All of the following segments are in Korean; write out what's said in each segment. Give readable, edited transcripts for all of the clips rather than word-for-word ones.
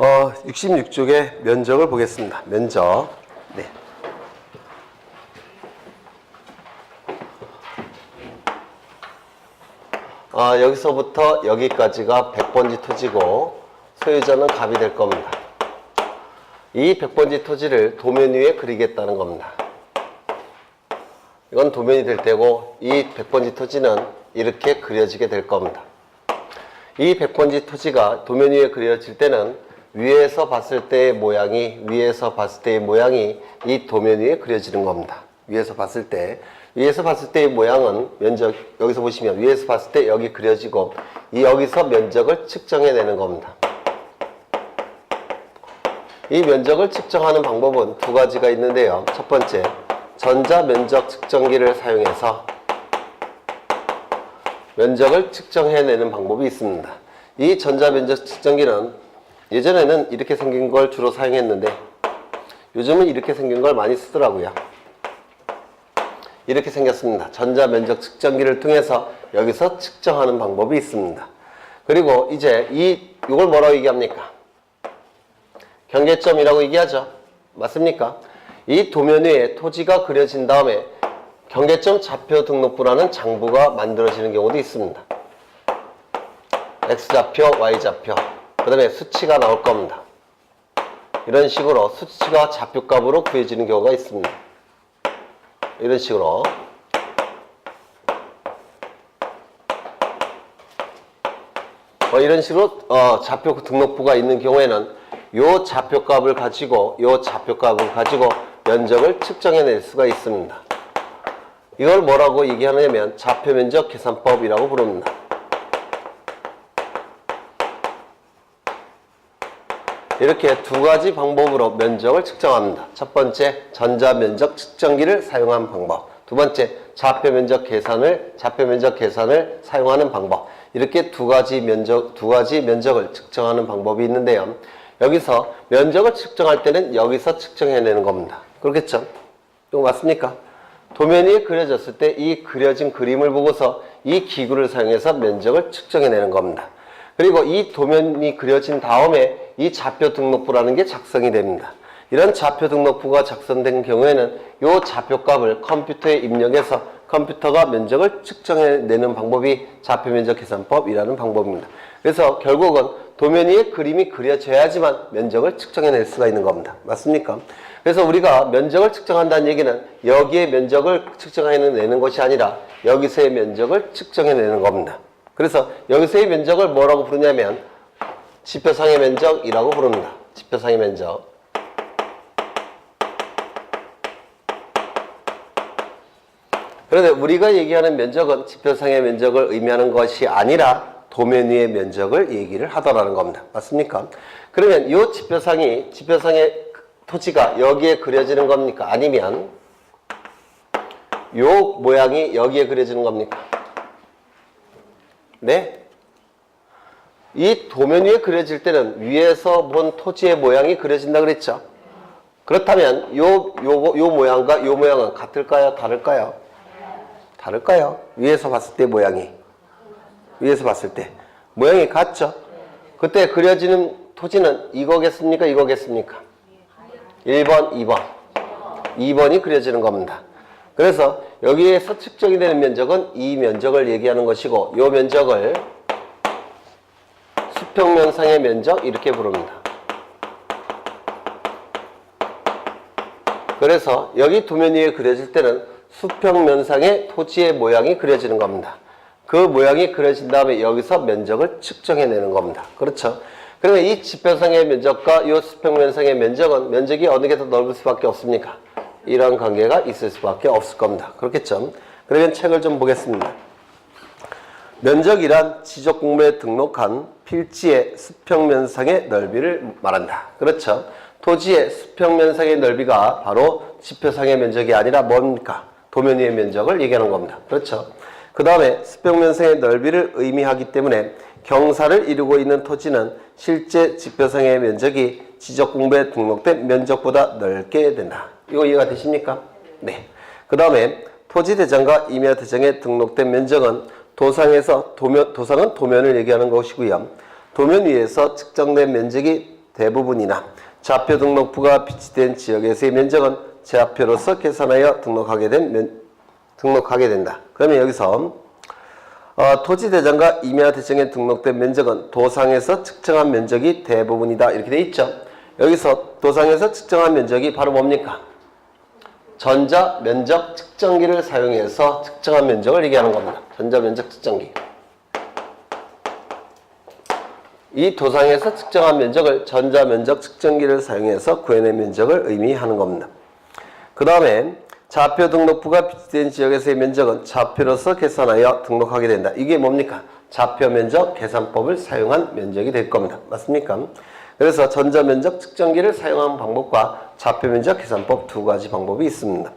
66쪽의 면적을 보겠습니다. 면적. 네. 여기서부터 여기까지가 100번지 토지고 소유자는 갑이 될 겁니다. 이 100번지 토지를 도면 위에 그리겠다는 겁니다. 이건 도면이 될 때고 이 100번지 토지는 이렇게 그려지게 될 겁니다. 이 100번지 토지가 도면 위에 그려질 때는 위에서 봤을 때의 모양이 이 도면 위에 그려지는 겁니다. 위에서 봤을 때의 모양은 면적, 여기서 보시면 위에서 봤을 때 여기 그려지고 여기서 면적을 측정해내는 겁니다. 이 면적을 측정하는 방법은 두 가지가 있는데요. 첫 번째, 전자면적 측정기를 사용해서 면적을 측정해내는 방법이 있습니다. 이 전자면적 측정기는 예전에는 이렇게 생긴 걸 주로 사용했는데 요즘은 이렇게 생긴 걸 많이 쓰더라고요. 이렇게 생겼습니다. 전자면적 측정기를 통해서 여기서 측정하는 방법이 있습니다. 그리고 이제 이걸 뭐라고 얘기합니까? 경계점이라고 얘기하죠. 맞습니까? 이 도면 위에 토지가 그려진 다음에 경계점 좌표 등록부라는 장부가 만들어지는 경우도 있습니다. X좌표, Y좌표, 그 다음에 수치가 나올 겁니다. 이런 식으로 수치가 좌표값으로 구해지는 경우가 있습니다. 이런 식으로 좌표 등록부가 있는 경우에는 요 좌표값을 가지고 면적을 측정해낼 수가 있습니다. 이걸 뭐라고 얘기하냐면 좌표면적 계산법이라고 부릅니다. 이렇게 두 가지 방법으로 면적을 측정합니다. 첫 번째, 전자면적 측정기를 사용한 방법. 두 번째, 좌표면적 계산을 사용하는 방법. 이렇게 두 가지 면적을 측정하는 방법이 있는데요. 여기서 면적을 측정할 때는 여기서 측정해내는 겁니다. 그렇겠죠? 이거 맞습니까? 도면 위에 그려졌을 때 이 그려진 그림을 보고서 이 기구를 사용해서 면적을 측정해내는 겁니다. 그리고 이 도면이 그려진 다음에 이 좌표 등록부라는 게 작성이 됩니다. 이런 좌표 등록부가 작성된 경우에는 이 좌표값을 컴퓨터에 입력해서 컴퓨터가 면적을 측정해내는 방법이 좌표면적 계산법이라는 방법입니다. 그래서 결국은 도면 위에 그림이 그려져야지만 면적을 측정해낼 수가 있는 겁니다. 맞습니까? 그래서 우리가 면적을 측정한다는 얘기는 여기에 면적을 측정해내는 것이 아니라 여기서의 면적을 측정해내는 겁니다. 그래서 여기서의 면적을 뭐라고 부르냐면 지표상의 면적이라고 부릅니다. 지표상의 면적. 그런데 우리가 얘기하는 면적은 지표상의 면적을 의미하는 것이 아니라 도면 위의 면적을 얘기를 하더라는 겁니다. 맞습니까? 그러면 이 지표상의 토지가 여기에 그려지는 겁니까? 아니면 이 모양이 여기에 그려지는 겁니까? 네? 이 도면 위에 그려질 때는 위에서 본 토지의 모양이 그려진다 그랬죠? 그렇다면 요 모양과 요 모양은 같을까요? 다를까요? 다를까요? 위에서 봤을 때 모양이. 위에서 봤을 때 모양이 같죠? 그때 그려지는 토지는 이거겠습니까? 이거겠습니까? 1번, 2번. 2번이 그려지는 겁니다. 그래서 여기에서 측정이 되는 면적은 이 면적을 얘기하는 것이고 이 면적을 수평면상의 면적 이렇게 부릅니다. 그래서 여기 도면 위에 그려질 때는 수평면상의 토지의 모양이 그려지는 겁니다. 그 모양이 그려진 다음에 여기서 면적을 측정해내는 겁니다. 그렇죠? 그러면 이 지표상의 면적과 이 수평면상의 면적은 면적이 어느 게 더 넓을 수밖에 없습니까? 이런 관계가 있을 수밖에 없을 겁니다. 그렇겠죠? 그러면 책을 좀 보겠습니다. 면적이란 지적공부에 등록한 필지의 수평면상의 넓이를 말한다. 그렇죠? 토지의 수평면상의 넓이가 바로 지표상의 면적이 아니라 뭡니까? 도면 위의 면적을 얘기하는 겁니다. 그렇죠? 그 다음에 수평면상의 넓이를 의미하기 때문에 경사를 이루고 있는 토지는 실제 지표상의 면적이 지적공부에 등록된 면적보다 넓게 된다. 이거 이해가 되십니까? 네. 그 다음에 토지대장과 임야대장에 등록된 면적은 도상은 도면을 얘기하는 것이고요. 도면 위에서 측정된 면적이 대부분이나 좌표 등록부가 비치된 지역에서의 면적은 좌표로서 계산하여 등록하게 된다. 그러면 여기서 토지대장과 임야대장에 등록된 면적은 도상에서 측정한 면적이 대부분이다. 이렇게 돼 있죠. 여기서 도상에서 측정한 면적이 바로 뭡니까? 전자면적 측정기를 사용해서 측정한 면적을 얘기하는 겁니다. 전자면적 측정기. 이 도상에서 측정한 면적을 전자면적 측정기를 사용해서 구해낸 면적을 의미하는 겁니다. 그 다음에 좌표 등록부가 비치된 지역에서의 면적은 좌표로서 계산하여 등록하게 된다. 이게 뭡니까? 좌표 면적 계산법을 사용한 면적이 될 겁니다. 맞습니까? 그래서 전자면적 측정기를 사용한 방법과 좌표 면적 계산법 두 가지 방법이 있습니다.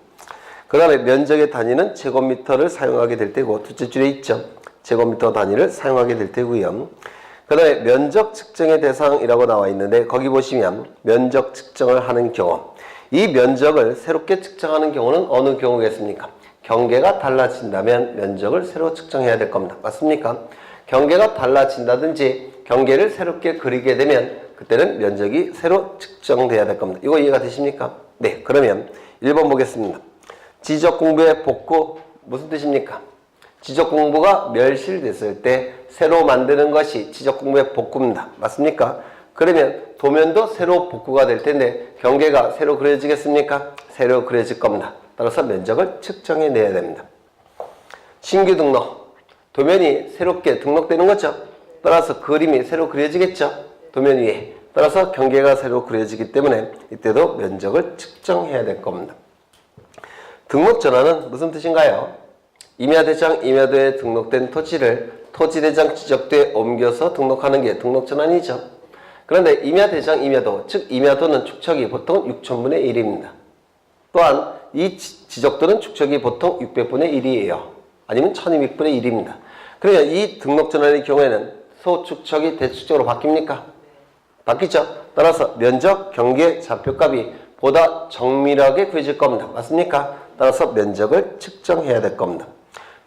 그 다음에 면적의 단위는 제곱미터를 사용하게 될 테고, 둘째 줄에 있죠. 제곱미터 단위를 사용하게 될 테고요. 그 다음에 면적 측정의 대상이라고 나와 있는데, 거기 보시면 면적 측정을 하는 경우, 이 면적을 새롭게 측정하는 경우는 어느 경우겠습니까? 경계가 달라진다면 면적을 새로 측정해야 될 겁니다. 맞습니까? 경계가 달라진다든지 경계를 새롭게 그리게 되면 그때는 면적이 새로 측정돼야 될 겁니다. 이거 이해가 되십니까? 네, 그러면 1번 보겠습니다. 지적공부의 복구, 무슨 뜻입니까? 지적공부가 멸실됐을 때 새로 만드는 것이 지적공부의 복구입니다. 맞습니까? 그러면 도면도 새로 복구가 될 텐데 경계가 새로 그려지겠습니까? 새로 그려질 겁니다. 따라서 면적을 측정해내야 됩니다. 신규 등록, 도면이 새롭게 등록되는 거죠. 따라서 그림이 새로 그려지겠죠. 도면 위에. 따라서 경계가 새로 그려지기 때문에 이때도 면적을 측정해야 될 겁니다. 등록전환은 무슨 뜻인가요? 임야대장, 임야도에 등록된 토지를 토지대장 지적도에 옮겨서 등록하는 게 등록전환이죠. 그런데 임야대장, 임야도, 즉 임야도는 축척이 보통 6천분의 1입니다. 또한 이 지적도는 축척이 보통 600분의 1이에요. 아니면 1200분의 1입니다. 그러면 이 등록전환의 경우에는 소축척이 대축척으로 바뀝니까? 바뀌죠. 따라서 면적, 경계, 좌표값이 보다 정밀하게 구해질 겁니다. 맞습니까? 따라서 면적을 측정해야 될 겁니다.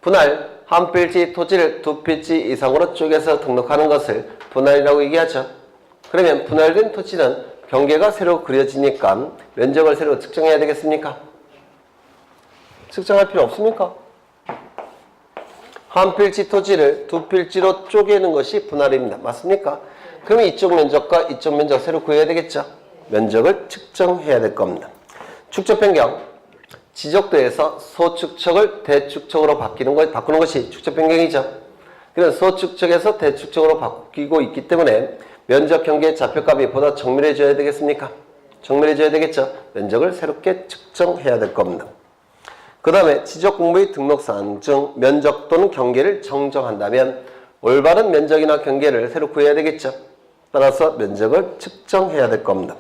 분할, 한 필지 토지를 두 필지 이상으로 쪼개서 등록하는 것을 분할이라고 얘기하죠. 그러면 분할된 토지는 경계가 새로 그려지니까 면적을 새로 측정해야 되겠습니까? 측정할 필요 없습니까? 한 필지 토지를 두 필지로 쪼개는 것이 분할입니다. 맞습니까? 그러면 이쪽 면적과 이쪽 면적 새로 구해야 되겠죠? 면적을 측정해야 될 겁니다. 축척 변경, 지적도에서 소축척을 대축척으로 바꾸는 것이 축척 변경이죠. 그래서 소축척에서 대축척으로 바뀌고 있기 때문에 면적, 경계, 좌표값이 보다 정밀해져야 되겠습니까? 정밀해져야 되겠죠? 면적을 새롭게 측정해야 될 겁니다. 그 다음에 지적공부의 등록사항 중 면적 또는 경계를 정정한다면 올바른 면적이나 경계를 새로 구해야 되겠죠? 따라서 면적을 측정해야 될 겁니다.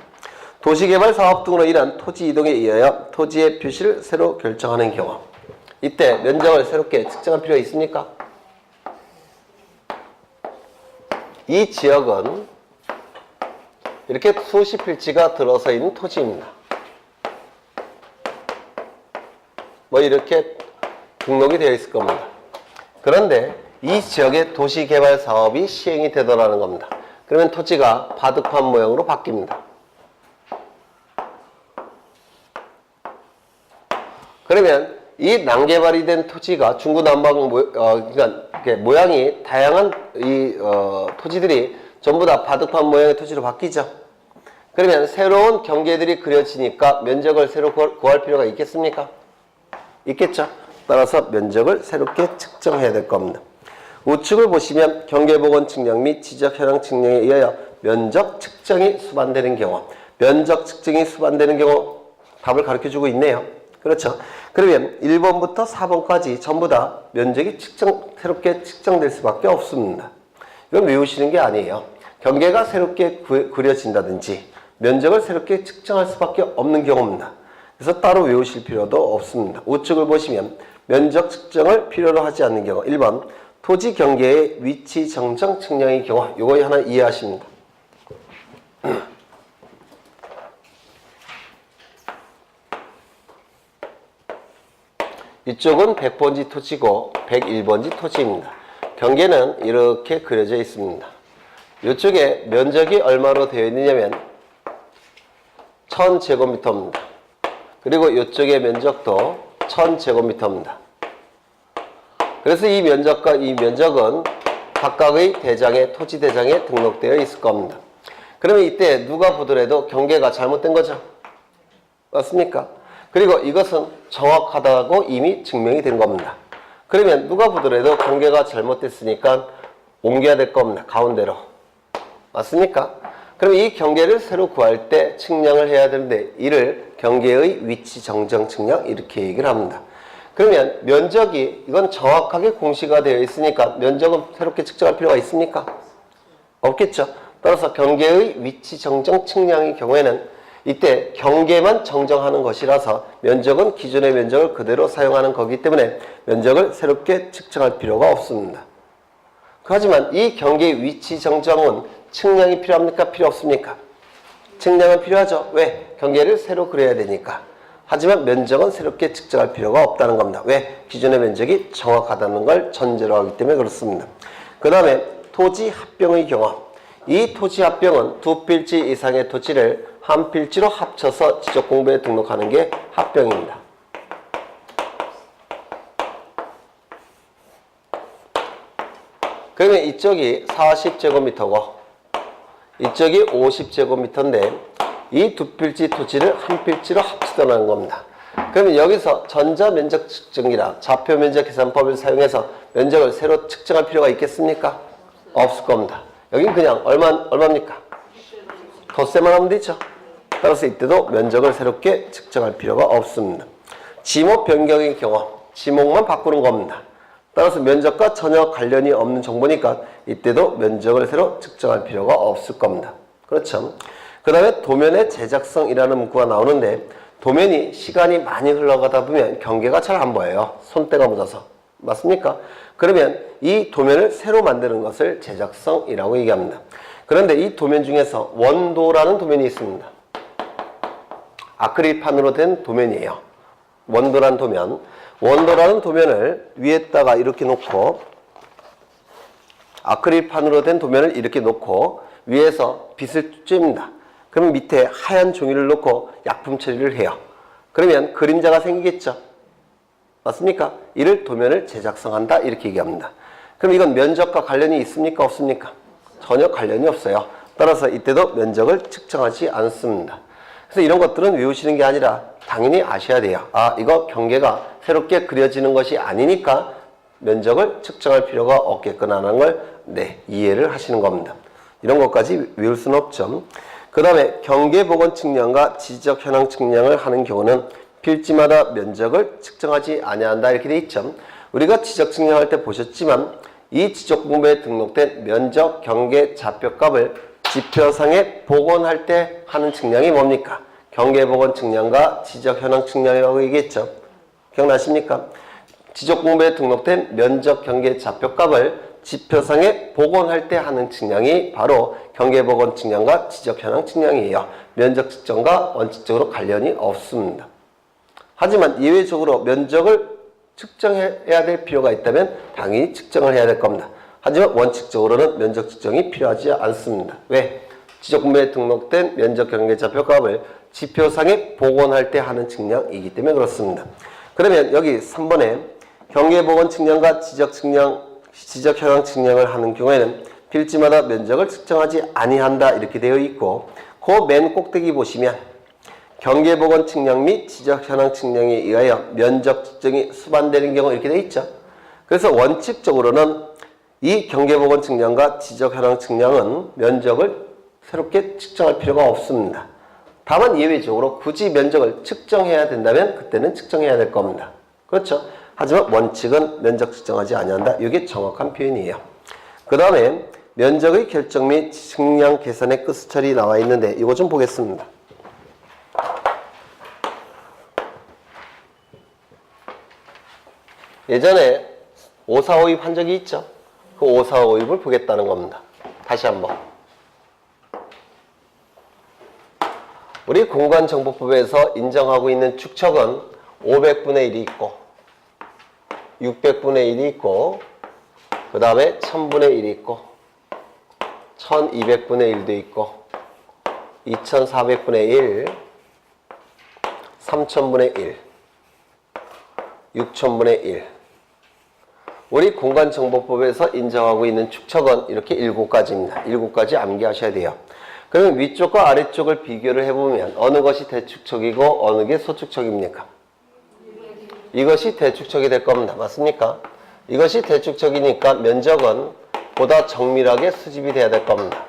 도시개발 사업 등으로 인한 토지 이동에 의하여 토지의 표시를 새로 결정하는 경우, 이때 면적을 새롭게 측정할 필요가 있습니까? 이 지역은 이렇게 수십 필지가 들어서 있는 토지입니다. 뭐 이렇게 등록이 되어 있을 겁니다. 그런데 이 지역에 도시개발 사업이 시행이 되더라는 겁니다. 그러면 토지가 바둑판 모형으로 바뀝니다. 그러면 이 난개발이 된 토지가 중구난방 그러니까 모양이 다양한 토지들이 전부 다 바둑판 모양의 토지로 바뀌죠. 그러면 새로운 경계들이 그려지니까 면적을 새로 구할 필요가 있겠습니까? 있겠죠. 따라서 면적을 새롭게 측정해야 될 겁니다. 우측을 보시면 경계복원 측량 및 지적 현황 측량에 의하여 면적 측정이 수반되는 경우, 면적 측정이 수반되는 경우 답을 가르쳐주고 있네요. 그렇죠. 그러면 1번부터 4번까지 전부 다 면적이 새롭게 측정될 수밖에 없습니다. 이건 외우시는 게 아니에요. 경계가 새롭게 그려진다든지 면적을 새롭게 측정할 수밖에 없는 경우입니다. 그래서 따로 외우실 필요도 없습니다. 우측을 보시면 면적 측정을 필요로 하지 않는 경우 1번 토지 경계의 위치 정정 측량의 경우, 이거 하나 이해하십니다. 이쪽은 100번지 토지고 101번지 토지입니다. 경계는 이렇게 그려져 있습니다. 이쪽에 면적이 얼마로 되어 있느냐면 1000제곱미터입니다. 그리고 이쪽의 면적도 1000제곱미터입니다. 그래서 이 면적과 이 면적은 각각의 대장에, 토지 대장에 등록되어 있을 겁니다. 그러면 이때 누가 보더라도 경계가 잘못된 거죠. 맞습니까? 그리고 이것은 정확하다고 이미 증명이 된 겁니다. 그러면 누가 보더라도 경계가 잘못됐으니까 옮겨야 될 겁니다. 가운데로. 맞습니까? 그럼 이 경계를 새로 구할 때 측량을 해야 되는데 이를 경계의 위치 정정 측량 이렇게 얘기를 합니다. 그러면 면적이 이건 정확하게 공시가 되어 있으니까 면적은 새롭게 측정할 필요가 있습니까? 없겠죠. 따라서 경계의 위치 정정 측량의 경우에는 이때 경계만 정정하는 것이라서 면적은 기존의 면적을 그대로 사용하는 거기 때문에 면적을 새롭게 측정할 필요가 없습니다. 하지만 이 경계 위치 정정은 측량이 필요합니까? 필요 없습니까? 측량은 필요하죠. 왜? 경계를 새로 그려야 되니까. 하지만 면적은 새롭게 측정할 필요가 없다는 겁니다. 왜? 기존의 면적이 정확하다는 걸 전제로 하기 때문에 그렇습니다. 그 다음에 토지 합병의 경우, 이 토지 합병은 두 필지 이상의 토지를 한 필지로 합쳐서 지적공부에 등록하는 게 합병입니다. 그러면 이쪽이 40제곱미터고 이쪽이 50제곱미터인데 이 두 필지 토지를 한 필지로 합치더라는 겁니다. 그러면 여기서 전자면적 측정기라 좌표면적 계산법을 사용해서 면적을 새로 측정할 필요가 있겠습니까? 없을 겁니다. 여긴 그냥 얼마입니까? 덧셈만 하면 되죠. 따라서 이때도 면적을 새롭게 측정할 필요가 없습니다. 지목 변경의 경우 지목만 바꾸는 겁니다. 따라서 면적과 전혀 관련이 없는 정보니까 이때도 면적을 새로 측정할 필요가 없을 겁니다. 그렇죠. 그 다음에 도면의 제작성이라는 문구가 나오는데 도면이 시간이 많이 흘러가다 보면 경계가 잘 안 보여요. 손때가 묻어서. 맞습니까? 그러면 이 도면을 새로 만드는 것을 제작성이라고 얘기합니다. 그런데 이 도면 중에서 원도라는 도면이 있습니다. 아크릴판으로 된 도면이에요. 원도라는 도면. 원도라는 도면을 위에다가 이렇게 놓고 아크릴판으로 된 도면을 이렇게 놓고 위에서 빛을 쬐입니다. 그러면 밑에 하얀 종이를 놓고 약품 처리를 해요. 그러면 그림자가 생기겠죠. 맞습니까? 이를 도면을 제작성한다 이렇게 얘기합니다. 그럼 이건 면적과 관련이 있습니까? 없습니까? 전혀 관련이 없어요. 따라서 이때도 면적을 측정하지 않습니다. 그래서 이런 것들은 외우시는 게 아니라 당연히 아셔야 돼요. 아, 이거 경계가 새롭게 그려지는 것이 아니니까 면적을 측정할 필요가 없겠구나라는 걸 이해를 하시는 겁니다. 이런 것까지 외울 수는 없죠. 그 다음에 경계복원 측량과 지적 현황 측량을 하는 경우는 필지마다 면적을 측정하지 아니한다 이렇게 돼 있죠. 우리가 지적 측량할 때 보셨지만 이 지적공부에 등록된 면적, 경계, 좌표값을 지표상에 복원할 때 하는 측량이 뭡니까? 경계복원 측량과 지적 현황 측량이라고 얘기했죠. 기억나십니까? 지적공부에 등록된 면적, 경계, 좌표값을 지표상에 복원할 때 하는 측량이 바로 경계복원 측량과 지적 현황 측량이에요. 면적 측정과 원칙적으로 관련이 없습니다. 하지만 예외적으로 면적을 측정해야 될 필요가 있다면 당연히 측정을 해야 될 겁니다. 하지만 원칙적으로는 면적 측정이 필요하지 않습니다. 왜? 지적공부에 등록된 면적, 경계, 좌표값을 지표상에 복원할 때 하는 측량이기 때문에 그렇습니다. 그러면 여기 3번에 경계복원 측량과 지적 현황 측량을 하는 경우에는 필지마다 면적을 측정하지 아니한다 이렇게 되어 있고 그 맨 꼭대기 보시면 경계복원 측량 및 지적 현황 측량에 의하여 면적 측정이 수반되는 경우 이렇게 되어 있죠. 그래서 원칙적으로는 이 경계복원 측량과 지적 현황 측량은 면적을 새롭게 측정할 필요가 없습니다. 다만 예외적으로 굳이 면적을 측정해야 된다면 그때는 측정해야 될 겁니다. 그렇죠? 하지만 원칙은 면적 측정하지 아니한다. 이게 정확한 표현이에요. 그 다음에 면적의 결정 및 측량 계산의 끝처리 나와 있는데 이거 좀 보겠습니다. 예전에 5452 한 적이 있죠. 그 5452를 보겠다는 겁니다. 다시 한번. 우리 공간정보법에서 인정하고 있는 축척은 500분의 1이 있고 600분의 1이 있고 그 다음에 1000분의 1이 있고 1200분의 1도 있고 2400분의 1, 3000분의 1, 6000분의 1. 우리 공간정보법에서 인정하고 있는 축척은 이렇게 7가지입니다. 7가지 암기하셔야 돼요. 그러면 위쪽과 아래쪽을 비교를 해보면 어느 것이 대축척이고 어느 게 소축척입니까? 이것이 대축척이 될 겁니다. 맞습니까? 이것이 대축척이니까 면적은 보다 정밀하게 수집이 돼야 될 겁니다.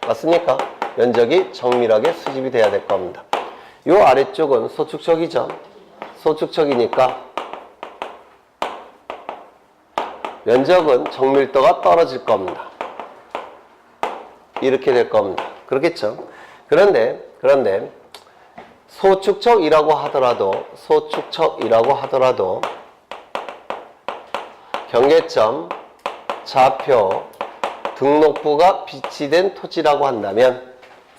맞습니까? 면적이 정밀하게 수집이 돼야 될 겁니다. 이 아래쪽은 소축척이죠. 소축척이니까 면적은 정밀도가 떨어질 겁니다. 이렇게 될 겁니다. 그렇겠죠? 그런데 소축척이라고 하더라도 경계점, 좌표, 등록부가 비치된 토지라고 한다면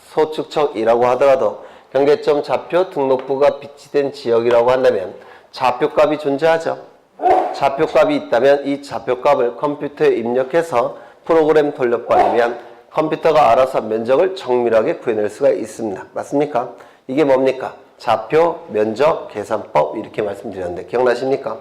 소축척이라고 하더라도 경계점, 좌표, 등록부가 비치된 지역이라고 한다면 좌표값이 존재하죠. 좌표값이 있다면 이 좌표값을 컴퓨터에 입력해서 프로그램 돌려보내면 컴퓨터가 알아서 면적을 정밀하게 구해낼 수가 있습니다. 맞습니까? 이게 뭡니까? 좌표, 면적, 계산법 이렇게 말씀드렸는데 기억나십니까?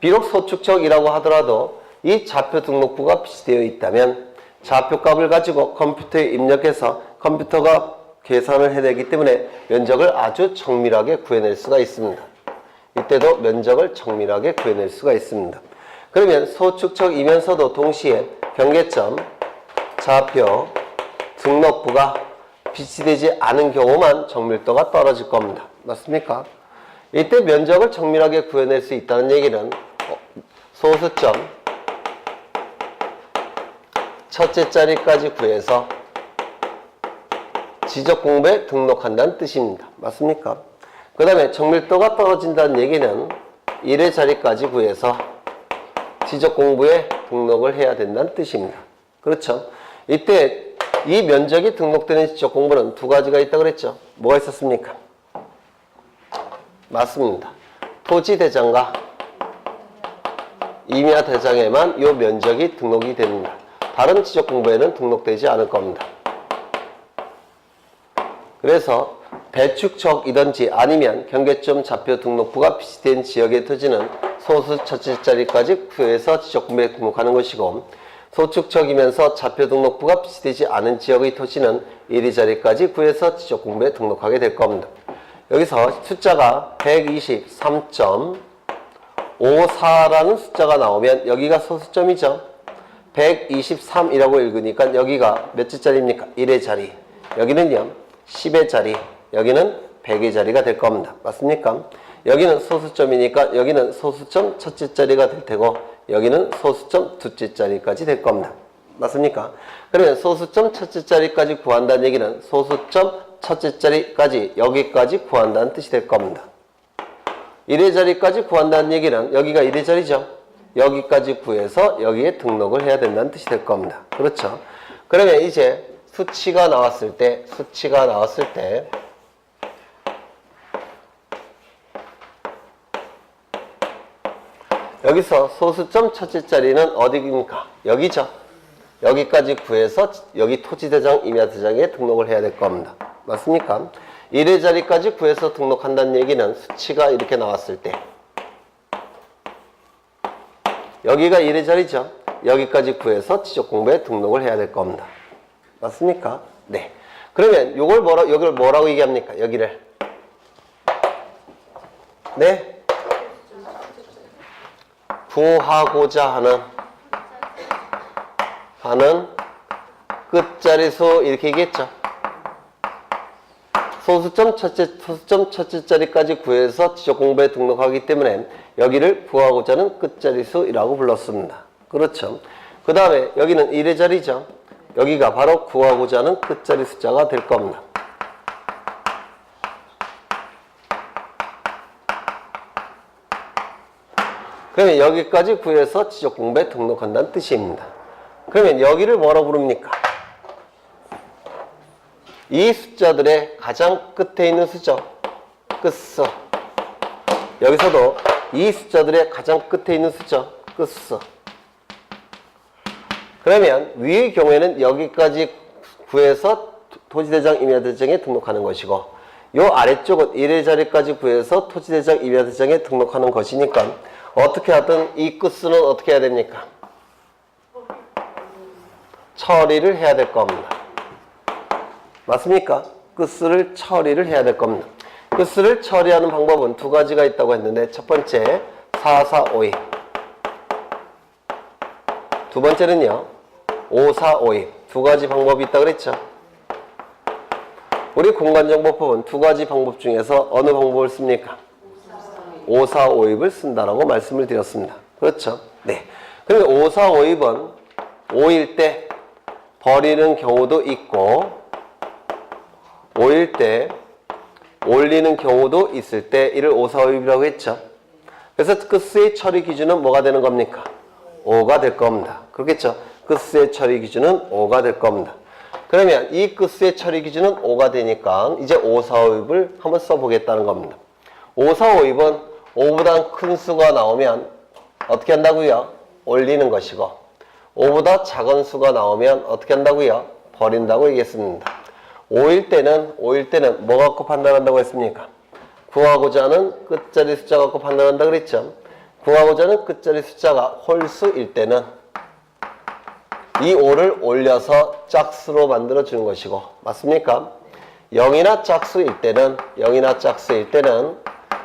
비록 소축척이라고 하더라도 이 좌표 등록부가 비치되어 있다면 좌표값을 가지고 컴퓨터에 입력해서 컴퓨터가 계산을 해내기 때문에 면적을 아주 정밀하게 구해낼 수가 있습니다. 이때도 면적을 정밀하게 구해낼 수가 있습니다. 그러면 소축척이면서도 동시에 경계점, 좌표, 등록부가 비치되지 않은 경우만 정밀도가 떨어질 겁니다. 맞습니까? 이때 면적을 정밀하게 구해낼 수 있다는 얘기는 소수점 첫째 자리까지 구해서 지적공부에 등록한다는 뜻입니다. 맞습니까? 그 다음에 정밀도가 떨어진다는 얘기는 1의 자리까지 구해서 지적공부에 등록을 해야 된다는 뜻입니다. 그렇죠? 이때 이 면적이 등록되는 지적공부는 두 가지가 있다고 그랬죠? 뭐가 있었습니까? 맞습니다. 토지대장과 임야대장에만 이 면적이 등록이 됩니다. 다른 지적공부에는 등록되지 않을 겁니다. 그래서 대축척이든지 아니면 경계점, 좌표, 등록부가 비치된 지역의 토지는 소수 첫째 자리까지 구해서 지적공부에 등록하는 것이고 소축척이면서 좌표 등록부가 비치되지 않은 지역의 토지는 1위 자리까지 구해서 지적공부에 등록하게 될 겁니다. 여기서 숫자가 123.54라는 숫자가 나오면 여기가 소수점이죠. 123이라고 읽으니까 여기가 몇째 자리입니까? 1의 자리. 여기는요 10의 자리. 여기는 100의 자리가 될 겁니다. 맞습니까? 여기는 소수점이니까 여기는 소수점 첫째 자리가 될 테고 여기는 소수점 둘째 자리까지 될 겁니다. 맞습니까? 그러면 소수점 첫째 자리까지 구한다는 얘기는 소수점 첫째 자리까지 여기까지 구한다는 뜻이 될 겁니다. 1의 자리까지 구한다는 얘기는 여기가 1의 자리죠. 여기까지 구해서 여기에 등록을 해야 된다는 뜻이 될 겁니다. 그렇죠? 그러면 이제 수치가 나왔을 때 여기서 소수점 첫째 자리는 어디입니까? 여기죠. 여기까지 구해서 여기 토지대장, 임야대장에 등록을 해야 될 겁니다. 맞습니까? 1의 자리까지 구해서 등록한다는 얘기는 수치가 이렇게 나왔을 때 여기가 1의 자리죠. 여기까지 구해서 지적공부에 등록을 해야 될 겁니다. 맞습니까? 네. 그러면 여기를 뭐라고 얘기합니까? 여기를. 네? 구하고자 하는 끝자리수 이렇게 얘기했죠. 소수점 첫째 자리까지 구해서 지적공부에 등록하기 때문에 여기를 구하고자 하는 끝자리수이라고 불렀습니다. 그렇죠. 그 다음에 여기는 1의 자리죠. 여기가 바로 구하고자 하는 끝자리 숫자가 될 겁니다. 그러면 여기까지 구해서 지적공부에 등록한다는 뜻입니다. 그러면 여기를 뭐라고 부릅니까? 이 숫자들의 가장 끝에 있는 수죠. 끝수. 여기서도 이 숫자들의 가장 끝에 있는 수죠. 끝수. 그러면 위의 경우에는 여기까지 구해서 토지대장 임야대장에 등록하는 것이고 요 아래쪽은 1의 자리까지 구해서 토지대장 임야대장에 등록하는 것이니까 어떻게 하든 이 끝수는 어떻게 해야 됩니까? 처리를 해야 될 겁니다. 맞습니까? 끝수를 처리를 해야 될 겁니다. 끝수를 처리하는 방법은 두 가지가 있다고 했는데 첫 번째 4452 두 번째는요 5452 두 가지 방법이 있다고 그랬죠. 우리 공간정보법은 두 가지 방법 중에서 어느 방법을 씁니까? 5452을 쓴다라고 말씀을 드렸습니다. 그렇죠? 네. 그러면 5452은 5일 때 버리는 경우도 있고 5일 때 올리는 경우도 있을 때 이를 5452라고 했죠. 그래서 끝수의 처리 기준은 뭐가 되는 겁니까? 5가 될 겁니다. 그렇겠죠? 끝수의 처리 기준은 5가 될 겁니다. 그러면 이 끝수의 처리 기준은 5가 되니까 이제 5452을 한번 써보겠다는 겁니다. 5452은 5보다 큰 수가 나오면 어떻게 한다고요? 올리는 것이고 5보다 작은 수가 나오면 어떻게 한다고요? 버린다고 얘기했습니다. 5일 때는 뭐 갖고 판단한다고 했습니까? 구하고자 하는 끝자리 숫자 갖고 판단한다 그랬죠? 구하고자 하는 끝자리 숫자가 홀수일 때는 이 5를 올려서 짝수로 만들어 주는 것이고 맞습니까? 0이나 짝수일 때는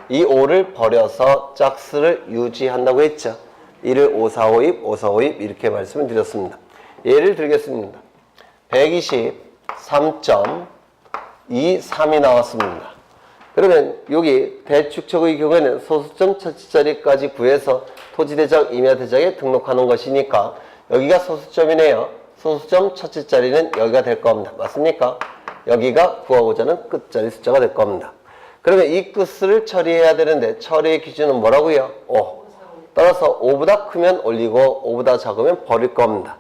이 5를 버려서 짝수를 유지한다고 했죠. 이를 5452, 5452 이렇게 말씀을 드렸습니다. 예를 들겠습니다. 123.23이 나왔습니다. 그러면 여기 대축척의 경우에는 소수점 첫째 자리까지 구해서 토지대장, 임야대장에 등록하는 것이니까 여기가 소수점이네요. 소수점 첫째 자리는 여기가 될 겁니다. 맞습니까? 여기가 구하고자 하는 끝자리 숫자가 될 겁니다. 그러면 이 끝을 처리해야 되는데 처리의 기준은 뭐라고요? 5. 따라서 5보다 크면 올리고 5보다 작으면 버릴 겁니다.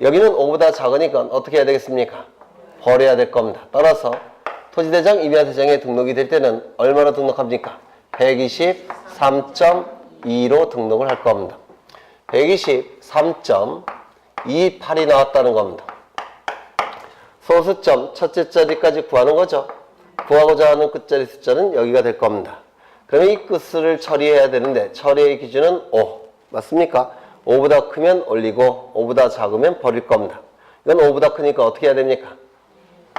여기는 5보다 작으니까 어떻게 해야 되겠습니까? 버려야 될 겁니다. 따라서 토지대장, 임야대장에 등록이 될 때는 얼마로 등록합니까? 123.2로 등록을 할 겁니다. 123.28이 나왔다는 겁니다. 소수점 첫째 자리까지 구하는 거죠. 구하고자 하는 끝자리 숫자는 여기가 될 겁니다. 그러면 이 끝을 처리해야 되는데 처리의 기준은 5. 맞습니까? 5보다 크면 올리고 5보다 작으면 버릴 겁니다. 이건 5보다 크니까 어떻게 해야 됩니까?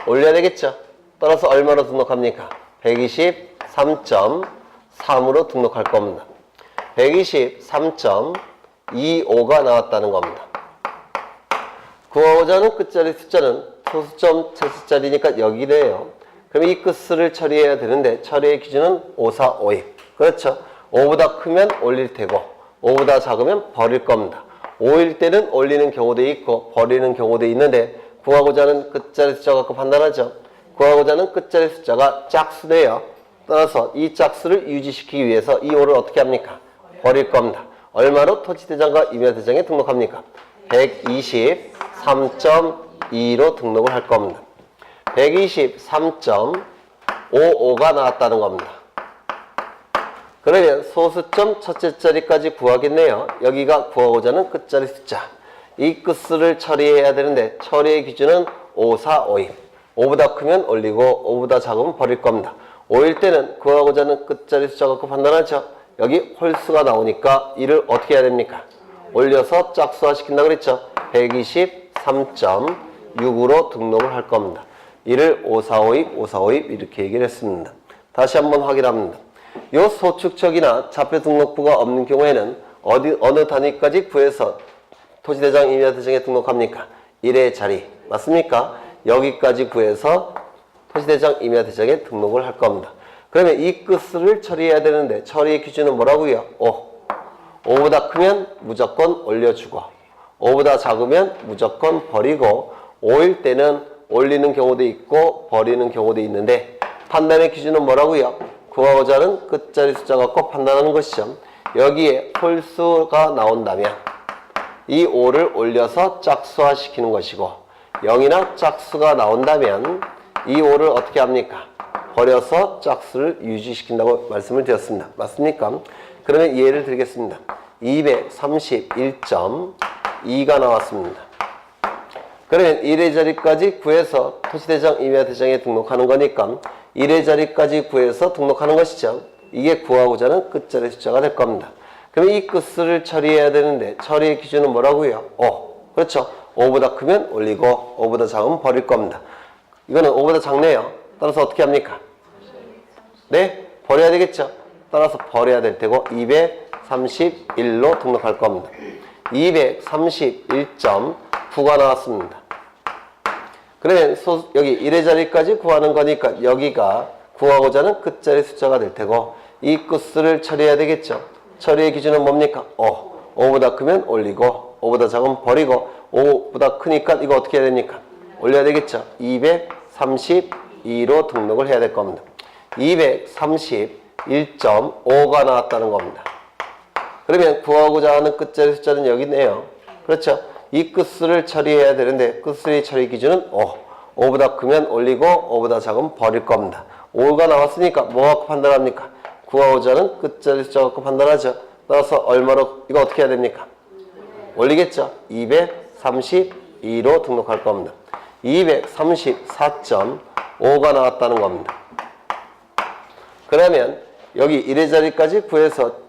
올려야 되겠죠. 따라서 얼마로 등록합니까? 123.3으로 등록할 겁니다. 123.25가 나왔다는 겁니다. 구하고자 하는 끝자리 숫자는 소수점 첫째 자리니까 여기래요. 그럼 이 끝을 처리해야 되는데 처리의 기준은 5452. 그렇죠? 5보다 크면 올릴 테고 5보다 작으면 버릴 겁니다. 5일 때는 올리는 경우도 있고 버리는 경우도 있는데 구하고자 하는 끝자리 숫자 갖고 판단하죠. 구하고자 하는 끝자리 숫자가 짝수래요. 따라서 이 짝수를 유지시키기 위해서 이 5를 어떻게 합니까? 버릴 겁니다. 얼마로 토지대장과 임야대장에 등록합니까? 123.2로 등록을 할 겁니다. 123.55가 나왔다는 겁니다. 그러면 소수점 첫째 자리까지 구하겠네요. 여기가 구하고자 하는 끝자리 숫자. 이 끝수를 처리해야 되는데 처리의 기준은 5452. 5보다 크면 올리고 5보다 작으면 버릴 겁니다. 5일 때는 구하고자 하는 끝자리 숫자 갖고 판단하죠. 여기 홀수가 나오니까 이를 어떻게 해야 됩니까? 올려서 짝수화 시킨다 그랬죠. 123.6으로 등록을 할 겁니다. 이를 5452, 5452 이렇게 얘기를 했습니다. 다시 한번 확인합니다. 이 소축척이나 좌표 등록부가 없는 경우에는 어느 단위까지 구해서 토지대장, 임야대장에 등록합니까? 1의 자리. 맞습니까? 여기까지 구해서 토지대장, 임야대장에 등록을 할 겁니다. 그러면 이 끝을 처리해야 되는데 처리의 기준은 뭐라고요? 5. 5보다 크면 무조건 올려주고 5보다 작으면 무조건 버리고 5일 때는 올리는 경우도 있고 버리는 경우도 있는데 판단의 기준은 뭐라고요? 구하고자 하는 끝자리 숫자 갖고 판단하는 것이죠. 여기에 홀수가 나온다면 이 5를 올려서 짝수화 시키는 것이고 0이나 짝수가 나온다면 이 5를 어떻게 합니까? 버려서 짝수를 유지시킨다고 말씀을 드렸습니다. 맞습니까? 그러면 예를 들겠습니다. 231.2가 나왔습니다. 그러면 1의 자리까지 구해서 토지대장, 임야대장에 등록하는 거니까 1의 자리까지 구해서 등록하는 것이죠. 이게 구하고자 하는 끝자리 숫자가 될 겁니다. 그러면 이 끝을 처리해야 되는데 처리의 기준은 뭐라고요? 5. 그렇죠. 5보다 크면 올리고 5보다 작으면 버릴 겁니다. 이거는 5보다 작네요. 따라서 어떻게 합니까? 네? 버려야 되겠죠. 따라서 버려야 될 테고 231로 등록할 겁니다. 231.9가 나왔습니다. 그러면 여기 1의 자리까지 구하는 거니까 여기가 구하고자 하는 끝자리 숫자가 될 테고 이 끝을 처리해야 되겠죠. 처리의 기준은 뭡니까? 5. 5보다 크면 올리고 5보다 작으면 버리고 5보다 크니까 이거 어떻게 해야 됩니까? 올려야 되겠죠. 232로 등록을 해야 될 겁니다. 231.5가 나왔다는 겁니다. 그러면 구하고자 하는 끝자리 숫자는 여기 있네요. 그렇죠? 이 끝을 처리해야 되는데 끝의 처리 기준은 5. 5보다 크면 올리고 5보다 작으면 버릴 겁니다. 5가 나왔으니까 뭐 갖고 판단합니까? 구하고자 하는 끝자리 숫자 갖고 판단하죠. 따라서 얼마로 이거 어떻게 해야 됩니까? 올리겠죠. 232로 등록할 겁니다. 234.5가 나왔다는 겁니다. 그러면 여기 1의 자리까지 구해서